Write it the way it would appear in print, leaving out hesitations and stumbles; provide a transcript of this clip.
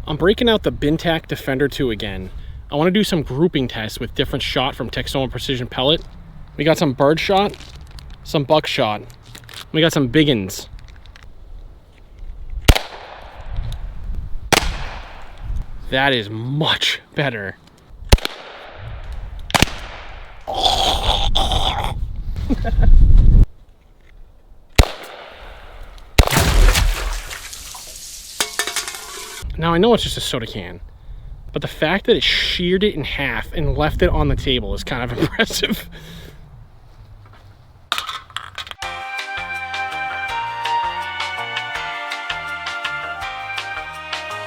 I'm breaking out the Bintac Defender 2 again. I want to do some grouping tests with different shot from Texoma Precision Pellet. We got some bird shot, some buckshot. We got some biggins. That is much better. Now I know it's just a soda can, but the fact that it sheared it in half and left it on the table is kind of impressive.